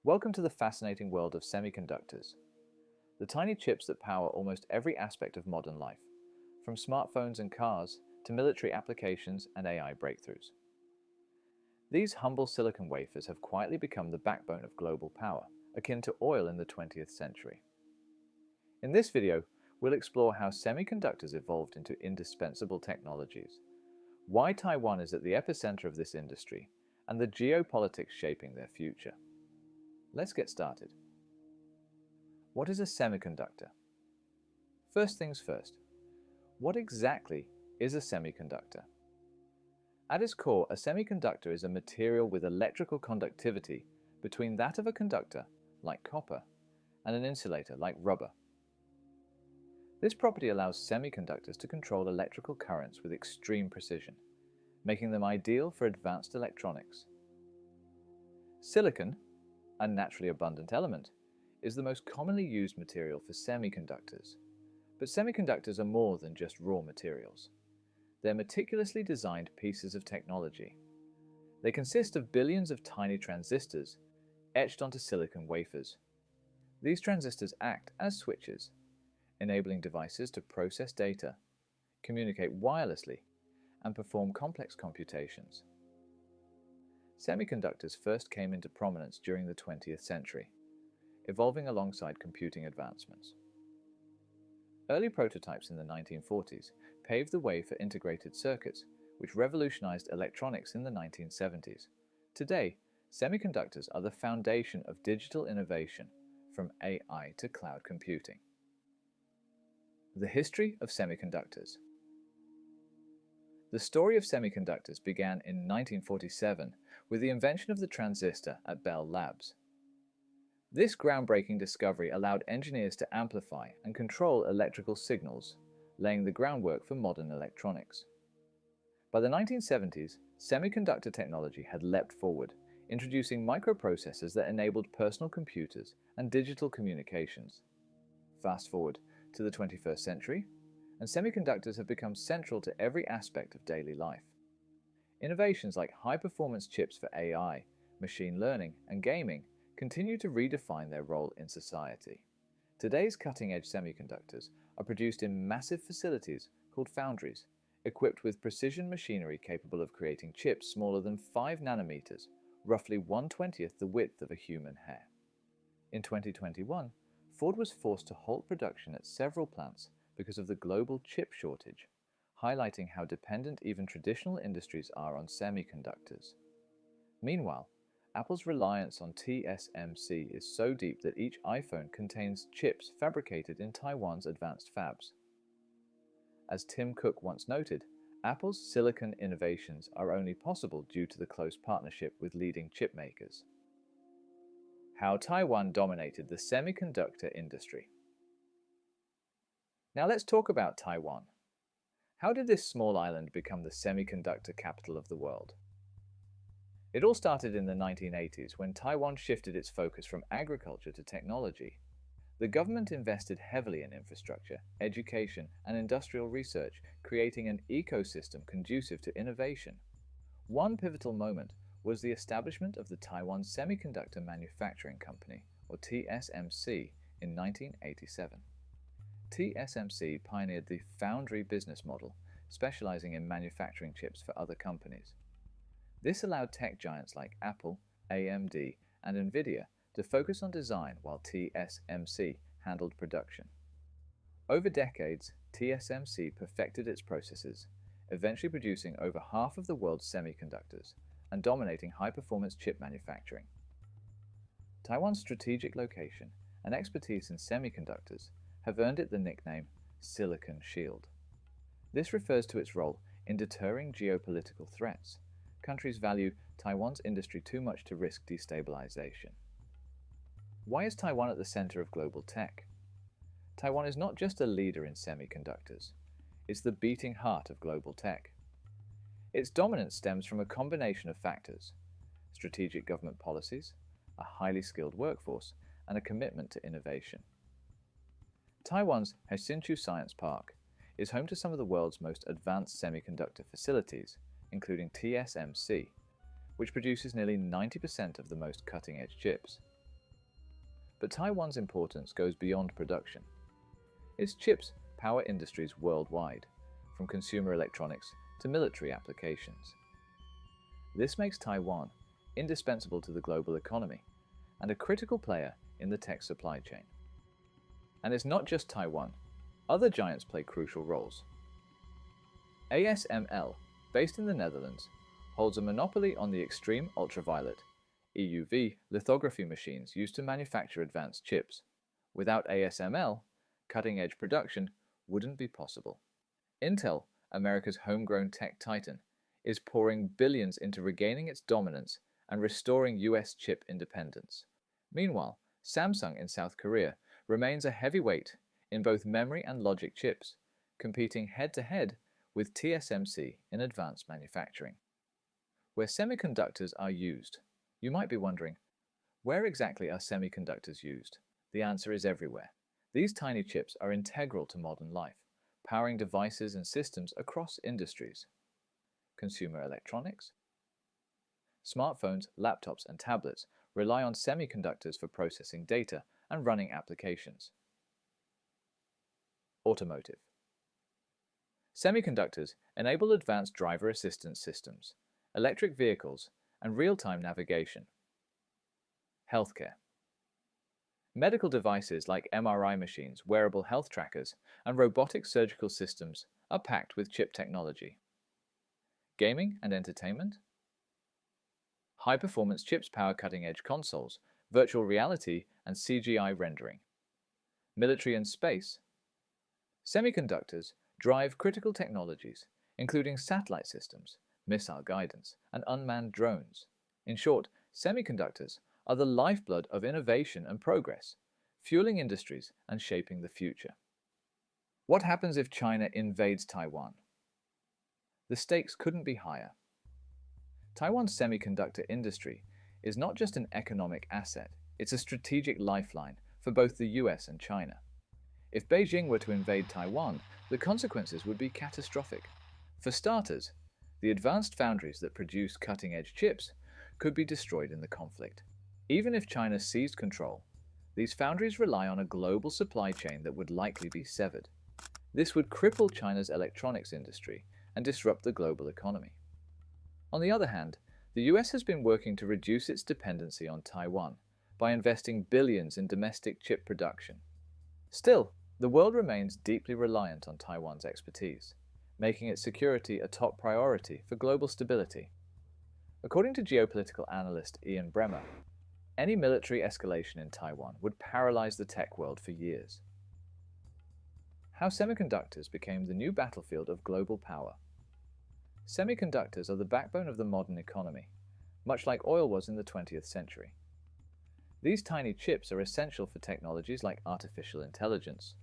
Welcome to the fascinating world of semiconductors, the tiny chips that power almost every aspect of modern life, from smartphones and cars to military applications and AI breakthroughs. These humble silicon wafers have quietly become the backbone of global power, akin to oil in the 20th century. In this video, we'll explore how semiconductors evolved into indispensable technologies, why Taiwan is at the epicenter of this industry, and the geopolitics shaping their future. Let's get started. What is a semiconductor? First things first, what exactly is a semiconductor? At its core, a semiconductor is a material with electrical conductivity between that of a conductor, like copper, and an insulator, like rubber. This property allows semiconductors to control electrical currents with extreme precision, making them ideal for advanced electronics. Silicon, a naturally abundant element, is the most commonly used material for semiconductors. But semiconductors are more than just raw materials. They're meticulously designed pieces of technology. They consist of billions of tiny transistors etched onto silicon wafers. These transistors act as switches, enabling devices to process data, communicate wirelessly, and perform complex computations. Semiconductors first came into prominence during the 20th century, evolving alongside computing advancements. Early prototypes in the 1940s paved the way for integrated circuits, which revolutionized electronics in the 1970s. Today, semiconductors are the foundation of digital innovation, from AI to cloud computing. The history of semiconductors. The story of semiconductors began in 1947 with the invention of the transistor at Bell Labs. This groundbreaking discovery allowed engineers to amplify and control electrical signals, laying the groundwork for modern electronics. By the 1970s, semiconductor technology had leapt forward, introducing microprocessors that enabled personal computers and digital communications. Fast forward to the 21st century, and semiconductors have become central to every aspect of daily life. Innovations like high-performance chips for AI, machine learning, and gaming continue to redefine their role in society. Today's cutting-edge semiconductors are produced in massive facilities called foundries, equipped with precision machinery capable of creating chips smaller than 5 nanometers, roughly 1/20th the width of a human hair. In 2021, Ford was forced to halt production at several plants because of the global chip shortage, highlighting how dependent even traditional industries are on semiconductors. Meanwhile, Apple's reliance on TSMC is so deep that each iPhone contains chips fabricated in Taiwan's advanced fabs. As Tim Cook once noted, Apple's silicon innovations are only possible due to the close partnership with leading chip makers. How Taiwan dominated the semiconductor industry. Now let's talk about Taiwan. How did this small island become the semiconductor capital of the world? It all started in the 1980s when Taiwan shifted its focus from agriculture to technology. The government invested heavily in infrastructure, education, and industrial research, creating an ecosystem conducive to innovation. One pivotal moment was the establishment of the Taiwan Semiconductor Manufacturing Company, or TSMC, in 1987. TSMC pioneered the foundry business model, specializing in manufacturing chips for other companies. This allowed tech giants like Apple, AMD, and Nvidia to focus on design while TSMC handled production. Over decades, TSMC perfected its processes, eventually producing over half of the world's semiconductors and dominating high-performance chip manufacturing. Taiwan's strategic location and expertise in semiconductors have earned it the nickname Silicon Shield. This refers to its role in deterring geopolitical threats. Countries value Taiwan's industry too much to risk destabilization. Why is Taiwan at the center of global tech? Taiwan is not just a leader in semiconductors, it's the beating heart of global tech. Its dominance stems from a combination of factors: strategic government policies, a highly skilled workforce, and a commitment to innovation. Taiwan's Hsinchu Science Park is home to some of the world's most advanced semiconductor facilities, including TSMC, which produces nearly 90% of the most cutting-edge chips. But Taiwan's importance goes beyond production. Its chips power industries worldwide, from consumer electronics to military applications. This makes Taiwan indispensable to the global economy and a critical player in the tech supply chain. And it's not just Taiwan. Other giants play crucial roles. ASML, based in the Netherlands, holds a monopoly on the extreme ultraviolet EUV lithography machines used to manufacture advanced chips. Without ASML, cutting-edge production wouldn't be possible. Intel, America's homegrown tech titan, is pouring billions into regaining its dominance and restoring US chip independence. Meanwhile, Samsung in South Korea remains a heavyweight in both memory and logic chips, competing head-to-head with TSMC in advanced manufacturing. Where semiconductors are used, you might be wondering, where exactly are semiconductors used? The answer is everywhere. These tiny chips are integral to modern life, powering devices and systems across industries. Consumer electronics, smartphones, laptops, and tablets rely on semiconductors for processing data and running applications. Automotive. Semiconductors enable advanced driver assistance systems, electric vehicles, and real-time navigation. Healthcare. Medical devices like MRI machines, wearable health trackers, and robotic surgical systems are packed with chip technology. Gaming and entertainment. High-performance chips power cutting-edge consoles, virtual reality, and CGI rendering. Military and space. Semiconductors drive critical technologies, including satellite systems, missile guidance, and unmanned drones. In short, semiconductors are the lifeblood of innovation and progress, fueling industries and shaping the future. What happens if China invades Taiwan? The stakes couldn't be higher. Taiwan's semiconductor industry is not just an economic asset, it's a strategic lifeline for both the US and China. If Beijing were to invade Taiwan, the consequences would be catastrophic. For starters, the advanced foundries that produce cutting-edge chips could be destroyed in the conflict. Even if China seized control, these foundries rely on a global supply chain that would likely be severed. This would cripple China's electronics industry and disrupt the global economy. On the other hand, the US has been working to reduce its dependency on Taiwan by investing billions in domestic chip production. Still, the world remains deeply reliant on Taiwan's expertise, making its security a top priority for global stability. According to geopolitical analyst Ian Bremmer, any military escalation in Taiwan would paralyze the tech world for years. How semiconductors became the new battlefield of global power. Semiconductors are the backbone of the modern economy, much like oil was in the 20th century. These tiny chips are essential for technologies like artificial intelligence,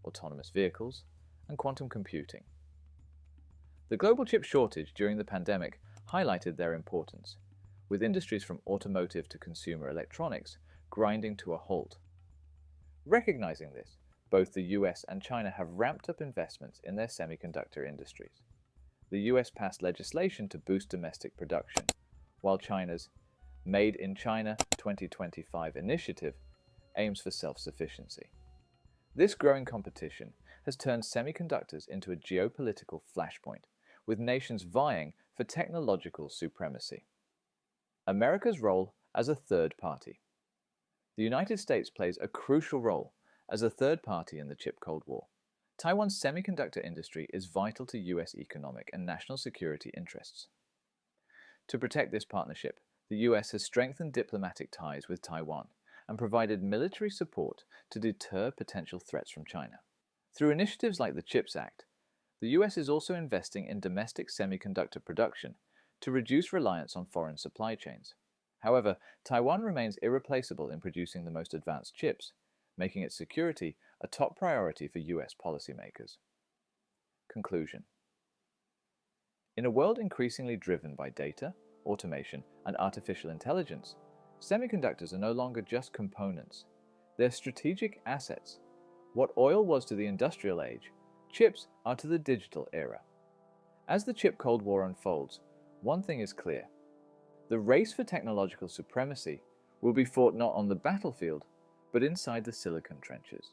autonomous vehicles, and quantum computing. The global chip shortage during the pandemic highlighted their importance, with industries from automotive to consumer electronics grinding to a halt. Recognizing this, both the US and China have ramped up investments in their semiconductor industries. The US passed legislation to boost domestic production, while China's Made in China 2025 initiative aims for self-sufficiency. This growing competition has turned semiconductors into a geopolitical flashpoint, with nations vying for technological supremacy. America's role as a third party. The United States plays a crucial role as a third party in the chip Cold War. Taiwan's semiconductor industry is vital to US economic and national security interests. To protect this partnership, the US has strengthened diplomatic ties with Taiwan and provided military support to deter potential threats from China. Through initiatives like the CHIPS Act, the US is also investing in domestic semiconductor production to reduce reliance on foreign supply chains. However, Taiwan remains irreplaceable in producing the most advanced chips, making its security a top priority for US policymakers. Conclusion. In a world increasingly driven by data, automation, and artificial intelligence, semiconductors are no longer just components. They're strategic assets. What oil was to the industrial age, chips are to the digital era. As the chip Cold War unfolds, one thing is clear. The race for technological supremacy will be fought not on the battlefield, but inside the silicon trenches.